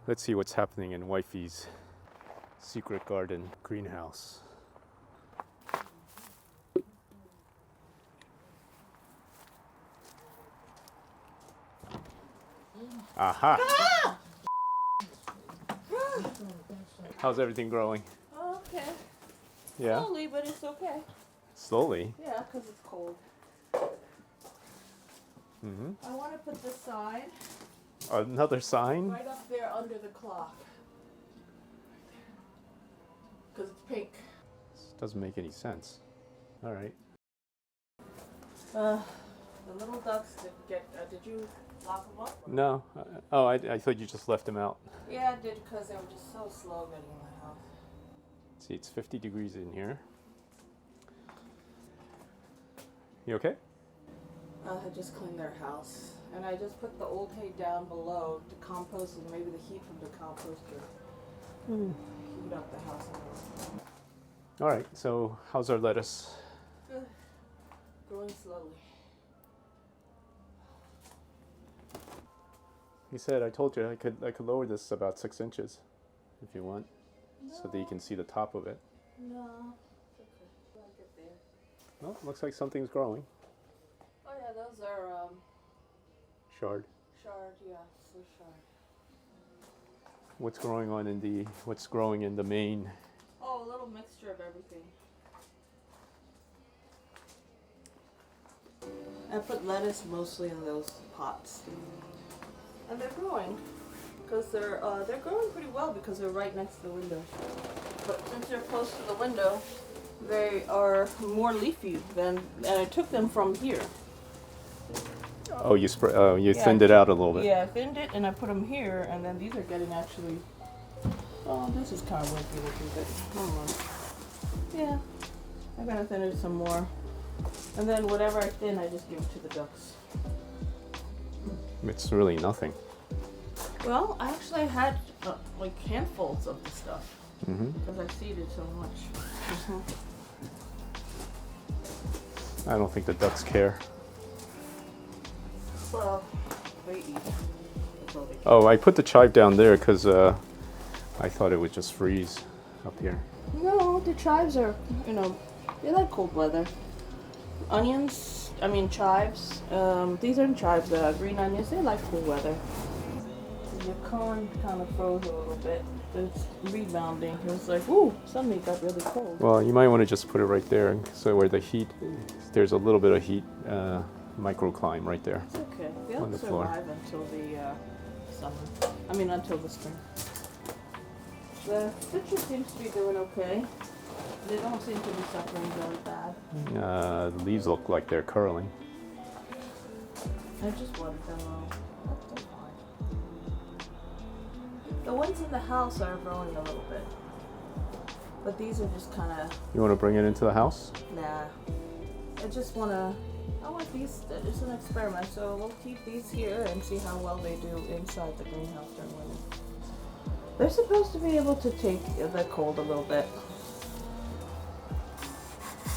Let's see what's happening in Wifey's secret garden greenhouse. Aha! Ah! How's everything growing? Okay. Yeah? Slowly, but it's okay. Slowly? Yeah, because it's cold. Mm-hmm. I want to put this sign Another sign? right up there under the clock. Because it's pink. This doesn't make any sense. All right. The little ducks did you lock them up? No. I thought you just left them out. Yeah, I did because they were just so slow getting in the house. See, it's 50 degrees in here. You okay? I just cleaned their house. And I just put the old hay down below to compost and maybe the heat from the composter heat up the house a little. All right, so how's our lettuce? Good. Growing slowly. He said, I told you I could lower this about 6 inches if you want, so that you can see the top of it. No, it's okay. I'll get there. Well, looks like something's growing. Oh yeah, those are Shard. shard, yeah, so shard. What's growing in the main? Oh, a little mixture of everything. I put lettuce mostly in those pots. And they're growing. Because they're growing pretty well because they're right next to the window. But since they're close to the window, they are more leafy and I took them from here. Oh, you thinned it out a little bit. Yeah, I thinned it and I put them here, and then these are getting actually. Oh, this is kind of wimpy looking, but hold on. Yeah, I'm gonna thin it some more, and then whatever I thin, I just give it to the ducks. It's really nothing. Well, I actually had like handfuls of the stuff because I seeded so much. I don't think the ducks care. Well, they eat. That's all they can. Oh, I put the chive down there because I thought it would just freeze up here. No, the chives are, they like cold weather. Chives. These aren't chives, green onions, they like cool weather. Your corn kind of froze a little bit. It's rebounding. It was like, ooh, suddenly it got really cold. Well, you might want to just put it right there, so where the heat, there's a little bit of heat microclimate right there. It's okay. They'll On the floor. survive until the summer. Until the spring. The citrus seems to be doing okay. They don't seem to be suffering really bad. The leaves look like they're curling. I just watered them all. That's fine. The ones in the house are growing a little bit. But these are just kind of... You want to bring it into the house? Nah. I want these, it's an experiment, so we'll keep these here and see how well they do inside the greenhouse during winter. They're supposed to be able to take the cold a little bit.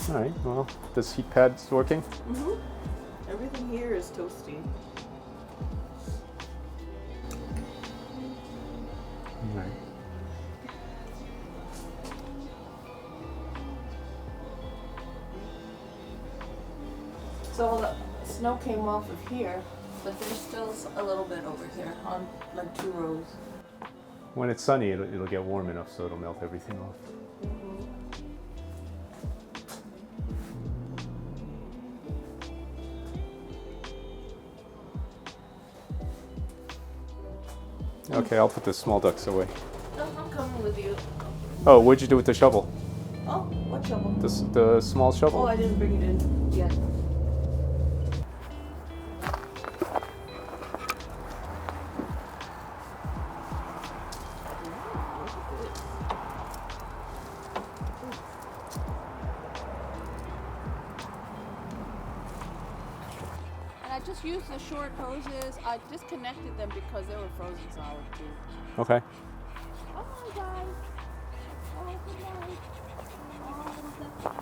All right, well, this heat pad's working? Everything here is toasty. All right. So the snow came off of here, but there's still a little bit over here on like 2 rows. When it's sunny, it'll get warm enough so it'll melt everything off. Okay, I'll put the small ducks away. No, I'm coming with you. Oh, what'd you do with the shovel? Oh, what shovel? The small shovel? Oh, I didn't bring it in yet. I just used the short hoses. I disconnected them because they were frozen solid too. Okay. Oh, guys. Oh, good night. Oh,